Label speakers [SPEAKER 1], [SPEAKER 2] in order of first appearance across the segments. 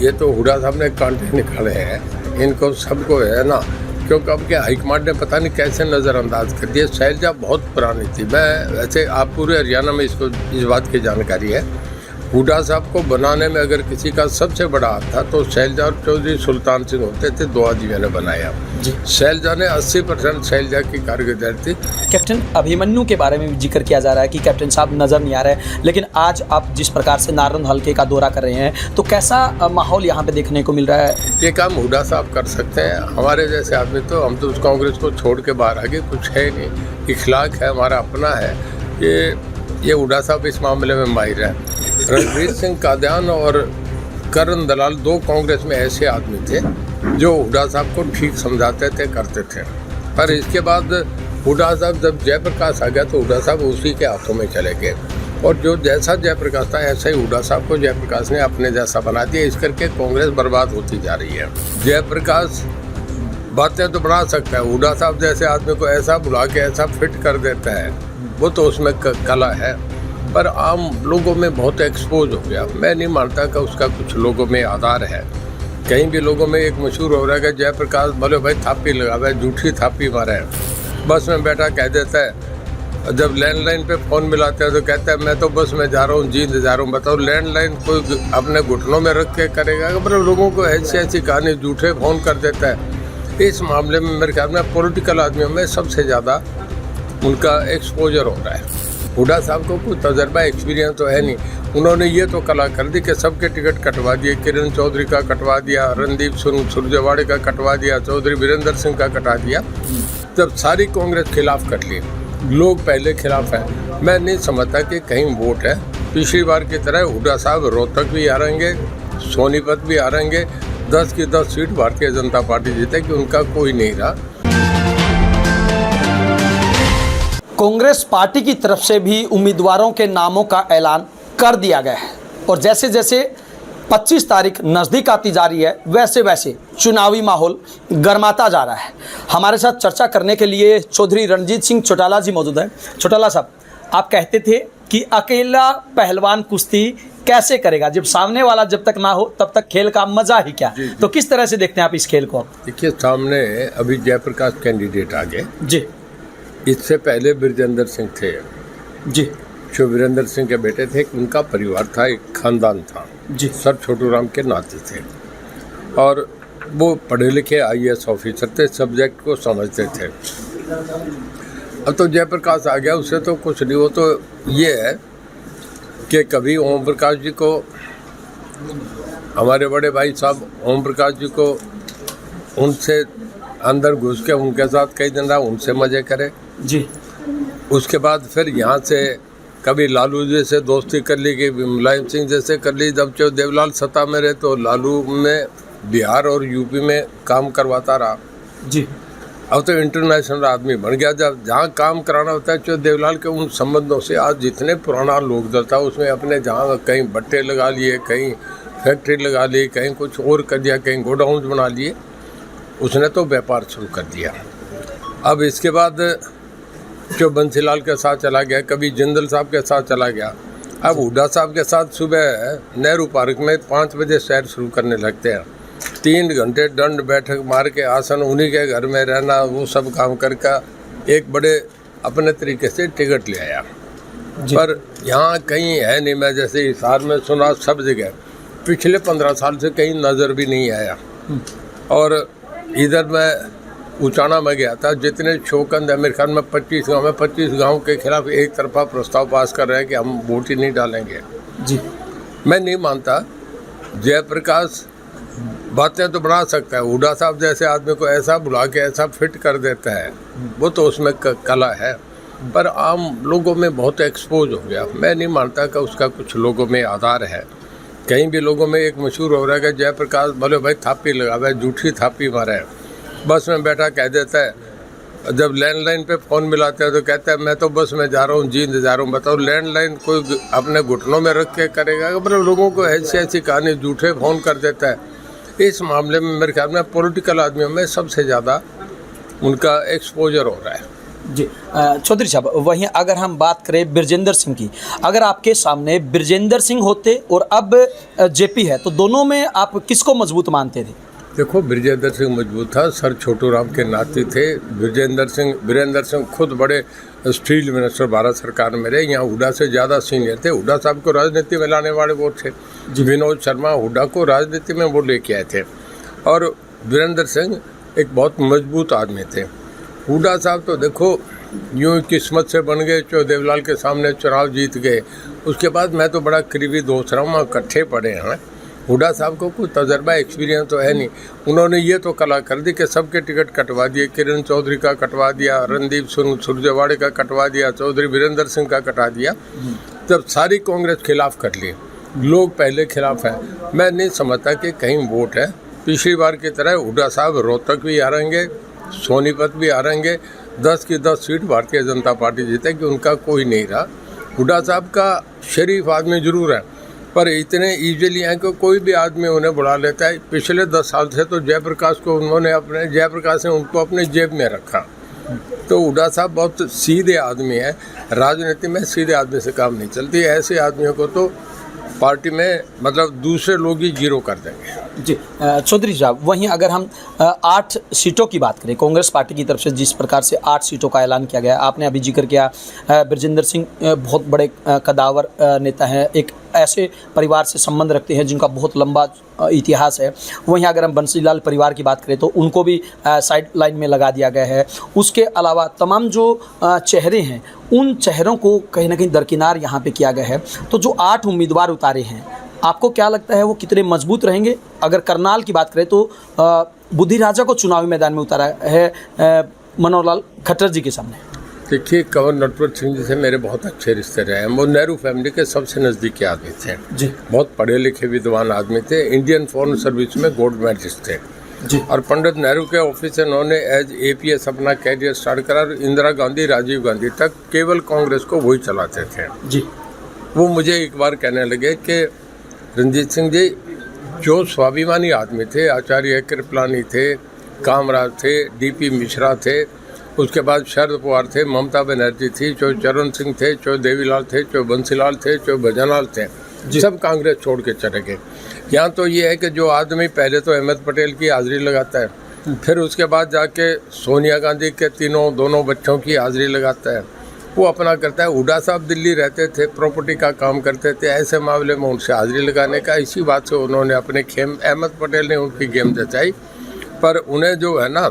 [SPEAKER 1] ये तो हुड्डा साहब ने कांटे निकाले हैं, इनको सबको है ना, क्योंकि अब क्या हाईकमांड ने पता नहीं कैसे नज़रअंदाज कर दिया। शैलजा बहुत पुरानी थी, मैं वैसे आप पूरे हरियाणा में इसको इस बात की जानकारी है। हुड्डा साहब को बनाने में अगर किसी का सबसे बड़ा हाथ था तो शैलजा और चौधरी सुल्तान सिंह होते थे, दो आदमियों ने बनाया जी। शैलजा ने 80% शैलजा की कारगुजारी थी।
[SPEAKER 2] कैप्टन अभिमन्यु के बारे में जिक्र किया जा रहा है कि कैप्टन साहब नज़र नहीं आ रहे, लेकिन आज आप जिस प्रकार से नारनौल हल्के का दौरा कर रहे हैं तो कैसा माहौल यहाँ पे देखने को मिल रहा है?
[SPEAKER 1] ये काम हुड्डा साहब कर सकते हैं, हमारे जैसे आदमी तो हम तो उस कांग्रेस को छोड़ के बाहर आगे कुछ है नहीं। इखलाक है हमारा अपना है, ये हुड्डा साहब इस मामले में माहिर है। रणवीर सिंह कादियान और करण दलाल दो कांग्रेस में ऐसे आदमी थे जो हुड्डा साहब को ठीक समझाते थे, करते थे। पर इसके बाद हुड्डा साहब जब जयप्रकाश आ गया तो हुड्डा साहब उसी के हाथों में चले गए, और जो जैसा जयप्रकाश था ऐसा ही हुड्डा साहब को जयप्रकाश ने अपने जैसा बना दिया। इस करके कांग्रेस बर्बाद होती जा रही है। जयप्रकाश बातें तो बना सकता है, हुड्डा साहब जैसे आदमी को ऐसा बुला के ऐसा फिट कर देता है, वो तो उसमें कला है, पर आम लोगों में बहुत एक्सपोज हो गया। मैं नहीं मानता कि उसका कुछ लोगों में आधार है। कहीं भी लोगों में एक मशहूर हो रहा है कि जयप्रकाश बोले भाई थापी लगावा है, झूठी थापी मारा है। बस में बैठा कह देता है, जब लैंडलाइन पे फ़ोन मिलाते हैं तो कहता है मैं तो बस में जा रहा हूँ, जींद जा रहा हूँ। बताओ लैंडलाइन कोई अपने घुटनों में रख के करेगा? मतलब लोगों को ऐसी ऐसी कहानी झूठे फ़ोन कर देता है। इस मामले में मेरे ख्याल में पॉलिटिकल आदमियों में सबसे ज़्यादा उनका एक्सपोजर हो रहा है। हुड्डा साहब को कोई तजर्बा एक्सपीरियंस तो है नहीं, उन्होंने ये तो कला कर दी कि सबके टिकट कटवा दिए। किरण चौधरी का कटवा दिया, रणदीप सुरजेवाड़े का कटवा दिया, चौधरी वीरेंद्र सिंह का कटा दिया। जब सारी कांग्रेस खिलाफ कर ली, लोग पहले खिलाफ हैं। मैं नहीं समझता कि कहीं वोट है। पिछली बार की तरह हुड्डा साहब रोहतक भी हारेंगे, सोनीपत भी हारेंगे, 10 की 10 सीट भारतीय जनता पार्टी जीतेगी, उनका कोई नहीं रहा।
[SPEAKER 2] कांग्रेस पार्टी की तरफ से भी उम्मीदवारों के नामों का ऐलान कर दिया गया है, और जैसे जैसे 25 तारीख नज़दीक आती जा रही है वैसे वैसे चुनावी माहौल गर्माता जा रहा है। हमारे साथ चर्चा करने के लिए चौधरी रणजीत सिंह चौटाला जी मौजूद हैं। चौटाला साहब, आप कहते थे कि अकेला पहलवान कुश्ती कैसे करेगा, जब सामने वाला जब तक ना हो तब तक खेल का मजा ही क्या।
[SPEAKER 1] जी, जी।
[SPEAKER 2] तो किस तरह से देखते हैं आप इस खेल को?
[SPEAKER 1] देखिए, सामने अभी जयप्रकाश कैंडिडेट आ गए
[SPEAKER 2] जी,
[SPEAKER 1] इससे पहले बिरजेंद्र सिंह थे
[SPEAKER 2] जी,
[SPEAKER 1] जो वीरेंद्र सिंह के बेटे थे। उनका परिवार था, एक खानदान था
[SPEAKER 2] जी,
[SPEAKER 1] सर छोटू राम के नाते थे, और वो पढ़े लिखे IAS ऑफिसर थे, सब्जेक्ट को समझते थे। अब तो जयप्रकाश आ गया, उससे तो कुछ नहीं। वो तो ये है कि कभी ओम प्रकाश जी को, हमारे बड़े भाई साहब ओम प्रकाश जी को, उनसे अंदर घुस के उनके साथ कई दिन रहा, उनसे मजे करे
[SPEAKER 2] जी।
[SPEAKER 1] उसके बाद फिर यहाँ से कभी लालू जी से दोस्ती कर ली, कि मुलायम सिंह जैसे कर ली। जब जो देवलाल सत्ता में रहे तो लालू में बिहार और यूपी में काम करवाता रहा
[SPEAKER 2] जी।
[SPEAKER 1] अब तो इंटरनेशनल आदमी बन गया। जब जहाँ काम कराना होता है, जो देवलाल के उन संबंधों से आज जितने पुराना लोकदल था उसमें अपने जहाँ कहीं भट्टे लगा लिए, कहीं फैक्ट्री लगा ली, कहीं कुछ और कर दिया, कहीं गोडाउन बना लिए, उसने तो व्यापार शुरू कर दिया। अब इसके बाद जो बंसीलाल के साथ चला गया, कभी जिंदल साहब के साथ चला गया, अब हुड्डा साहब के साथ सुबह नेहरू पार्क में 5 बजे सैर शुरू करने लगते हैं। 3 घंटे दंड बैठक मार के आसन उन्हीं के घर में रहना, वो सब काम करके एक बड़े अपने तरीके से टिकट ले आया। पर यहाँ कहीं है नहीं। मैं जैसे हिसार में सुना, सब जगह पिछले 15 साल से कहीं नज़र भी नहीं आया। और इधर मैं उचाना में गया था, जितने शोकंद है मेरे ख्याल में 25 गाँव में, 25 गाँव के खिलाफ एक तरफा प्रस्ताव पास कर रहे हैं कि हम वोट ही नहीं डालेंगे
[SPEAKER 2] जी।
[SPEAKER 1] मैं नहीं मानता। जयप्रकाश बातें तो बना सकता है, हुड्डा साहब जैसे आदमी को ऐसा बुला के ऐसा फिट कर देता है, वो तो उसमें कला है, पर आम लोगों में बहुत एक्सपोज हो गया। मैं नहीं मानता कि उसका कुछ लोगों में आधार है। कहीं भी लोगों में एक मशहूर हो रहा है कि जयप्रकाश बोले भाई थापी लगावा है, झूठी थापी मारा है। बस में बैठा कह देता है, जब लैंडलाइन पे फ़ोन मिलाते हैं तो कहता है मैं तो बस में जा रहा हूँ, जींद जा रहा हूँ। बताओ लैंडलाइन कोई अपने घुटनों में रख के करेगा? मतलब लोगों को ऐसी ऐसी कहानी झूठे फ़ोन कर देता है। इस मामले में मेरे ख्याल में पॉलिटिकल आदमियों में सबसे ज़्यादा उनका एक्सपोजर हो रहा है।
[SPEAKER 2] जी चौधरी साहब, वहीं अगर हम बात करें बिरजेंद्र सिंह की, अगर आपके सामने बिरजेंद्र सिंह होते और अब जेपी है, तो दोनों में आप किसको मजबूत मानते थे?
[SPEAKER 1] देखो, बिरजेंद्र सिंह मजबूत था, सर छोटू राम के नाती थे। वीरेंद्र सिंह खुद बड़े स्टील मिनिस्टर भारत सरकार में रहे, यहाँ हुड्डा से ज़्यादा सीनियर थे। हुड्डा साहब को राजनीति में लाने वाले वो थे। विनोद शर्मा हुड्डा को राजनीति में वो लेके आए थे, और वीरेंद्र सिंह एक बहुत मजबूत आदमी थे। हुड्डा साहब तो देखो यूँ किस्मत से बन गए, जो देवलाल के सामने चुनाव जीत गए। उसके बाद मैं तो बड़ा करीबी दोस्त रहा हूँ, मैं इकट्ठे पढ़े हैं। हुड्डा साहब को कोई तजर्बा एक्सपीरियंस तो है नहीं। उन्होंने ये तो कला कर दी कि सबके टिकट कटवा दिए। किरण चौधरी का कटवा दिया, रणदीप सुरजेवाड़े का कटवा दिया, चौधरी वीरेंद्र सिंह का कटा दिया। तब सारी कांग्रेस खिलाफ कर ली, लोग पहले खिलाफ है। मैं नहीं समझता कि कहीं वोट है। पिछली बार की तरह हुड्डा साहब रोहतक भी हारेंगे, सोनीपत भी हारेंगे। 10 की 10 सीट भारतीय जनता पार्टी जीतेगी, उनका कोई नहीं रहा। हुड्डा साहब का शरीफ आदमी जरूर है, पर इतने ईजिली हैं कि कोई भी आदमी उन्हें बुला लेता है। पिछले 10 साल से तो जयप्रकाश ने उनको अपने जेब में रखा। तो हुड्डा साहब बहुत सीधे आदमी है। राजनीति में सीधे आदमी से काम नहीं चलती। ऐसे आदमियों को तो पार्टी में मतलब दूसरे लोग ही जीरो कर देंगे।
[SPEAKER 2] जी चौधरी साहब, वहीं अगर हम 8 सीटों की बात करें, कांग्रेस पार्टी की तरफ से जिस प्रकार से 8 सीटों का ऐलान किया गया, आपने अभी जिक्र किया बिरजेंद्र सिंह बहुत बड़े कदावर नेता हैं, एक ऐसे परिवार से संबंध रखते हैं जिनका बहुत लंबा इतिहास है। वहीं अगर हम बंसीलाल परिवार की बात करें तो उनको भी साइड लाइन में लगा दिया गया है। उसके अलावा तमाम जो चेहरे हैं, उन चेहरों को कहीं ना कहीं दरकिनार यहाँ पे किया गया है। तो जो 8 उम्मीदवार उतारे हैं, आपको क्या लगता है वो कितने मजबूत रहेंगे? अगर करनाल की बात करें तो बुद्धि राजा को चुनावी मैदान में उतारा है मनोहर लाल खट्टर जी के सामने।
[SPEAKER 1] देखिए, कंवर नटवर सिंह जी से मेरे बहुत अच्छे रिश्ते रहे हैं। वो नेहरू फैमिली के सबसे नज़दीकी आदमी थे
[SPEAKER 2] जी।
[SPEAKER 1] बहुत पढ़े लिखे विद्वान आदमी थे। इंडियन फॉरेन सर्विस में गोल्ड मेडलिस्ट थे
[SPEAKER 2] जी।
[SPEAKER 1] और पंडित नेहरू के ऑफिस से उन्होंने एज APS अपना कैरियर स्टार्ट करा। इंदिरा गांधी, राजीव गांधी तक केवल कांग्रेस को वही चलाते थे
[SPEAKER 2] जी।
[SPEAKER 1] वो मुझे एक बार कहने लगे कि रंजीत सिंह जी, जो स्वाभिमानी आदमी थे, आचार्य कृपलानी थे, कामराज थे, DP मिश्रा थे, उसके बाद शरद पवार थे, ममता बनर्जी थी, जो चरण सिंह थे, जो देवीलाल थे, जो बंसीलाल थे, जो भजनलाल थे, सब कांग्रेस छोड़ के चले गए। यहाँ तो ये है कि जो आदमी पहले तो अहमद पटेल की हाजिरी लगाता है, फिर उसके बाद जाके सोनिया गांधी के दोनों बच्चों की हाजिरी लगाता है, वो अपना करता है। हुड्डा साहब दिल्ली रहते थे, प्रॉपर्टी का काम करते थे, ऐसे मामले में उनसे हाजिरी लगाने का इसी बात से उन्होंने अपने खेम, अहमद पटेल ने उनकी गेम जचाई। पर उन्हें जो है ना,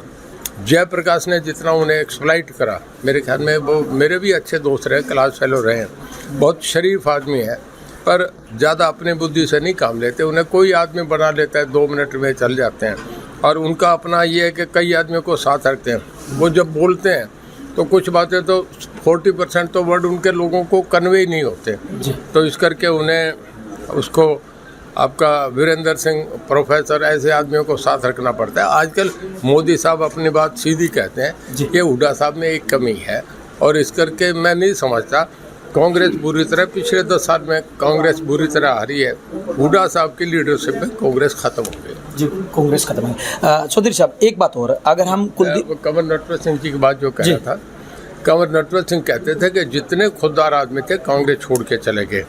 [SPEAKER 1] जयप्रकाश ने जितना उन्हें एक्सप्लाइट करा, मेरे ख्याल में वो मेरे भी अच्छे दोस्त रहे, क्लास फेलो रहे हैं, बहुत शरीफ आदमी है, पर ज़्यादा अपनी बुद्धि से नहीं काम लेते। उन्हें कोई आदमी बना लेता है, 2 मिनट में चल जाते हैं। और उनका अपना ये है कि कई आदमियों को साथ रखते हैं। वो जब बोलते हैं तो कुछ बातें तो 40% तो वर्ड उनके लोगों को कन्वे ही नहीं होते जी। तो इस करके उन्हें उसको आपका वीरेंद्र सिंह प्रोफेसर ऐसे आदमियों को साथ रखना पड़ता है। आजकल मोदी साहब अपनी बात सीधी कहते हैं, ये हुड्डा साहब में एक कमी है। और इस करके मैं नहीं समझता कांग्रेस बुरी तरह, पिछले 10 साल में कांग्रेस बुरी तरह हारी है। हुड्डा साहब की लीडरशिप में कांग्रेस खत्म हो गई
[SPEAKER 2] जी, कांग्रेस खत्म है। चौधरी साहब, एक बात और, अगर हम
[SPEAKER 1] कंवर नटवर सिंह जी की बात जो कह रहा था, कंवर नटवर सिंह कहते थे कि जितने खुददार आदमी थे कांग्रेस छोड़ के चले गए।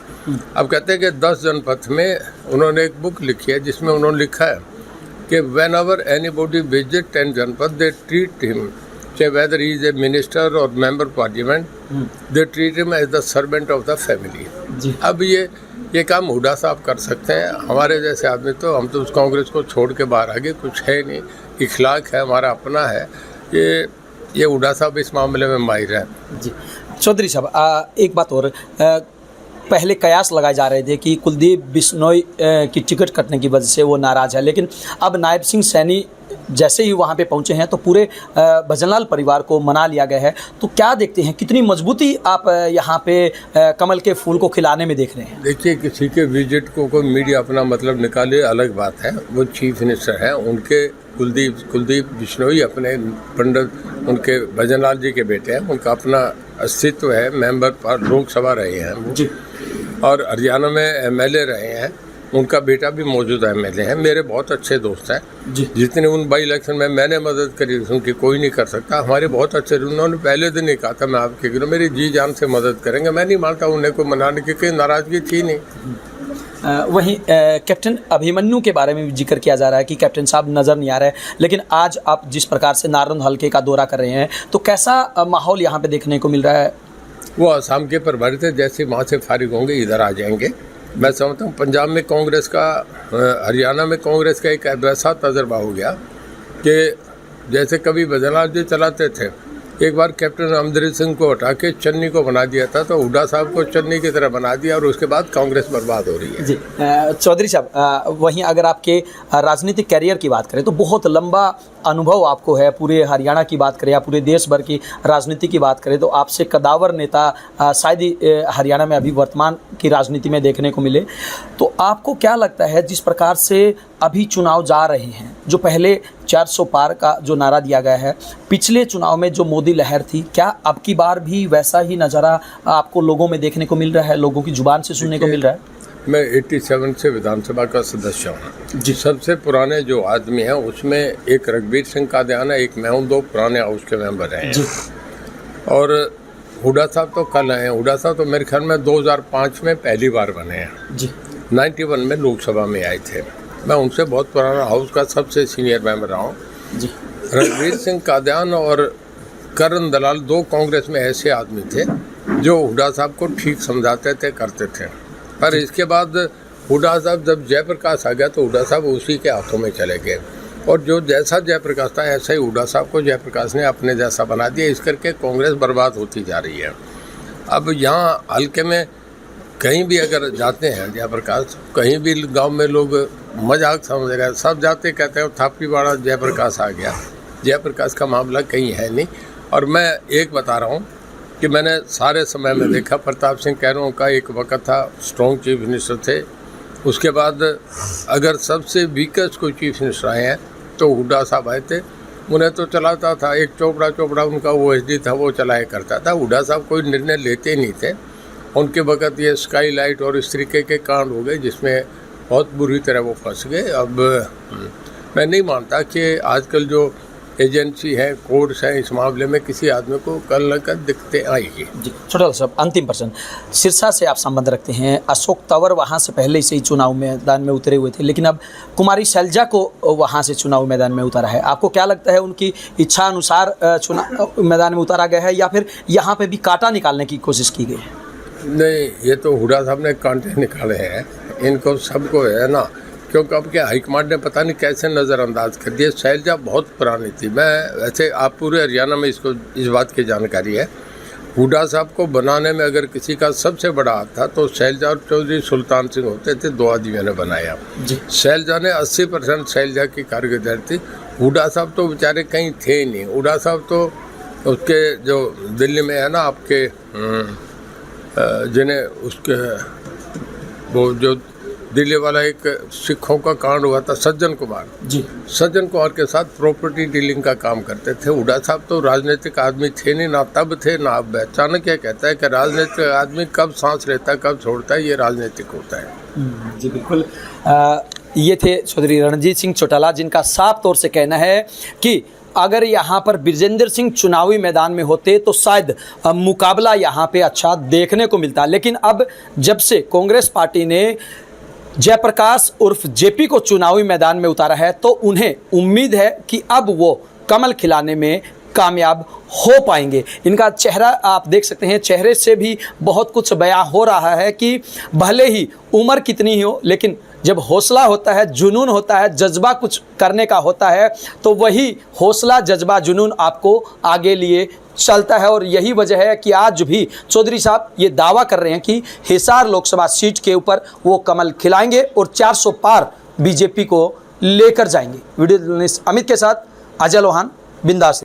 [SPEAKER 1] अब कहते हैं कि 10 जनपथ में उन्होंने एक बुक लिखी है जिसमें उन्होंने लिखा है कि whenever anybody visit 10 Janpath they treat him, whether he is a minister और member parliament, they treat him as the servant of the family. अब ये काम हुड्डा साहब कर सकते हैं। हमारे जैसे आदमी तो, हम तो उस कांग्रेस को छोड़ के बाहर आगे कुछ है नहीं। इखलाक है, हमारा अपना है। ये हुड्डा साहब इस मामले में माहिर है
[SPEAKER 2] जी। चौधरी साहब, एक बात और, पहले कयास लगाए जा रहे थे कि कुलदीप बिश्नोई की टिकट कटने की वजह से वो नाराज़ है, लेकिन अब नायब सिंह सैनी जैसे ही वहाँ पे पहुँचे हैं तो पूरे भजनलाल परिवार को मना लिया गया है। तो क्या देखते हैं, कितनी मजबूती आप यहाँ पे कमल के फूल को खिलाने में देख रहे हैं?
[SPEAKER 1] देखिए, किसी के विजिट को कोई मीडिया अपना मतलब निकाले अलग बात है। वो चीफ मिनिस्टर हैं, उनके कुलदीप बिश्नोई अपने पंडित उनके भजनलाल जी के बेटे हैं, उनका अपना अस्तित्व है, मेंबर लोकसभा रहे हैं वो जी, और हरियाणा में MLA रहे हैं। उनका बेटा भी मौजूदा MLA है, मेरे बहुत अच्छे दोस्त हैं
[SPEAKER 2] जी।
[SPEAKER 1] जितने उन बाई इलेक्शन में मैंने मदद करी उनकी कोई नहीं कर सकता। हमारे बहुत अच्छे, उन्होंने पहले दिन ही कहा था मैं आपके गिरो मेरी जी जान से मदद करेंगे। मैं नहीं मानता उन्हें को मनाने की कोई नाराज़गी थी नहीं।
[SPEAKER 2] वहीं कैप्टन अभिमन्यु के बारे में भी जिक्र किया जा रहा है कि कैप्टन साहब नज़र नहीं आ रहे, लेकिन आज आप जिस प्रकार से नारनौल हल्के का दौरा कर रहे हैं तो कैसा माहौल यहाँ पे देखने को मिल रहा है?
[SPEAKER 1] वो असम के प्रभारी थे, जैसे वहाँ से फारिग होंगे इधर आ जाएंगे। मैं समझता हूँ पंजाब में कांग्रेस का, हरियाणा में कांग्रेस का एक वैसा तजर्बा हो गया कि जैसे कभी बदलाव जी चलाते थे, एक बार कैप्टन अमरिंदर सिंह को हटा के चन्नी को बना दिया था, तो हुड्डा साहब को चन्नी की तरह बना दिया और उसके बाद कांग्रेस बर्बाद हो रही है।
[SPEAKER 2] जी चौधरी साहब, वहीं अगर आपके राजनीतिक कैरियर की बात करें तो बहुत लंबा अनुभव आपको है। पूरे हरियाणा की बात करें या पूरे देश भर की राजनीति की बात करें तो आपसे कदावर नेता शायद ही हरियाणा में अभी वर्तमान की राजनीति में देखने को मिले। तो आपको क्या लगता है जिस प्रकार से अभी चुनाव जा रहे हैं, जो पहले 400 पार का जो नारा दिया गया है, पिछले चुनाव में जो मोदी लहर थी, क्या अब की बार भी वैसा ही नज़ारा आपको लोगों में देखने को मिल रहा है, लोगों की जुबान से सुनने को मिल रहा है?
[SPEAKER 1] मैं 87 से विधानसभा का सदस्य हूँ जी। सबसे पुराने जो आदमी हैं उसमें एक रघुवीर सिंह कादियाना, एक मैं हूँ, 2 पुराने हाउस के मेंबर हैं जी। और हुड्डा साहब तो कल आए हैं। हुड्डा साहब तो मेरे ख्याल में 2005 में पहली बार बने हैं जी। 91 में लोकसभा में आए थे। मैं उनसे बहुत पुराना हाउस का सबसे सीनियर मेंबर रहा हूँ जी। रघुवीर सिंह कादियान और करण दलाल 2 कांग्रेस में ऐसे आदमी थे जो हुड्डा साहब को ठीक समझाते थे, करते थे। पर इसके बाद हुड्डा साहब जब जयप्रकाश आ गया तो हुड्डा साहब उसी के हाथों में चले गए, और जो जैसा जयप्रकाश था ऐसा ही हुड्डा साहब को जयप्रकाश ने अपने जैसा बना दिया। इस करके कांग्रेस बर्बाद होती जा रही है। अब यहाँ हल्के में कहीं भी अगर जाते हैं जयप्रकाश, कहीं भी गांव में लोग मजाक समझ रहे हैं, सब जाते कहते हैं थापी वाला जयप्रकाश आ गया। जयप्रकाश का मामला कहीं है नहीं। और मैं एक बता रहा हूँ कि मैंने सारे समय में देखा, प्रताप सिंह कैरों का एक वक्त था, स्ट्रॉन्ग चीफ मिनिस्टर थे। उसके बाद अगर सबसे वीकेस्ट कोई चीफ मिनिस्टर आए हैं तो हुड्डा साहब आए थे। उन्हें तो चलाता था एक चोपड़ा उनका OSD था, वो चलाया करता था। हुड्डा साहब कोई निर्णय लेते नहीं थे। उनके वक्त ये स्काई लाइट और इस तरीके के कांड हो गए जिसमें बहुत बुरी तरह वो फंस गए। अब मैं नहीं मानता कि आजकल जो एजेंसी है, कोर्स है, इस मामले में किसी आदमी को कल न कल दिक्कतें आएगी
[SPEAKER 2] जी। छोटा सा अंतिम प्रश्न, सिरसा से आप संबंध रखते हैं, अशोक तंवर वहाँ से पहले से ही चुनाव मैदान में उतरे हुए थे, लेकिन अब कुमारी शैलजा को वहाँ से चुनाव मैदान में उतारा है। आपको क्या लगता है उनकी इच्छा अनुसार चुनाव मैदान में उतारा गया है या फिर यहाँ पे भी कांटा निकालने की कोशिश की गई है?
[SPEAKER 1] नहीं, ये तो हुड्डा साहब ने कांटे निकाले हैं, इनको सबको है ना, क्योंकि अब क्या हाईकमांड ने पता नहीं कैसे नज़रअंदाज कर दिया। शैलजा बहुत पुरानी थी। मैं वैसे आप पूरे हरियाणा में इसको इस बात की जानकारी है, हुड्डा साहब को बनाने में अगर किसी का सबसे बड़ा हाथ था तो शैलजा और चौधरी सुल्तान सिंह होते थे, 2 आदमियों ने बनाया जी। शैलजा ने 80% शैलजा की कारगुजारी थी। हुड्डा साहब तो बेचारे कहीं थे ही नहीं। हुड्डा साहब तो उसके जो दिल्ली में है ना आपके जिन्हें उसके वो जो दिल्ली वाला एक सिखों का कांड हुआ था, सज्जन कुमार जी, सज्जन कुमार के साथ प्रॉपर्टी डीलिंग का काम करते थे। हुड्डा साहब तो राजनीतिक आदमी थे नहीं, ना तब थे ना अब। अचानक क्या कहता है कि राजनीतिक आदमी कब सांस लेता है कब छोड़ता है, ये राजनीतिक होता है
[SPEAKER 2] जी। बिल्कुल, ये थे चौधरी रणजीत सिंह चौटाला, जिनका साफ तौर से कहना है कि अगर यहाँ पर बृजेंद्र सिंह चुनावी मैदान में होते तो शायद मुकाबला यहाँ पे अच्छा देखने को मिलता। लेकिन अब जब से कांग्रेस पार्टी ने जयप्रकाश उर्फ जेपी को चुनावी मैदान में उतारा है तो उन्हें उम्मीद है कि अब वो कमल खिलाने में कामयाब हो पाएंगे। इनका चेहरा आप देख सकते हैं, चेहरे से भी बहुत कुछ बयां हो रहा है कि भले ही उम्र कितनी ही हो, लेकिन जब हौसला होता है, जुनून होता है, जज्बा कुछ करने का होता है तो वही हौसला, जज्बा, जुनून आपको आगे लिए चलता है। और यही वजह है कि आज भी चौधरी साहब ये दावा कर रहे हैं कि हिसार लोकसभा सीट के ऊपर वो कमल खिलाएंगे और 400 पार बीजेपी को लेकर जाएंगे। वीडियो जर्नलिस्ट अमित के साथ अजय लोहान, बिंदास।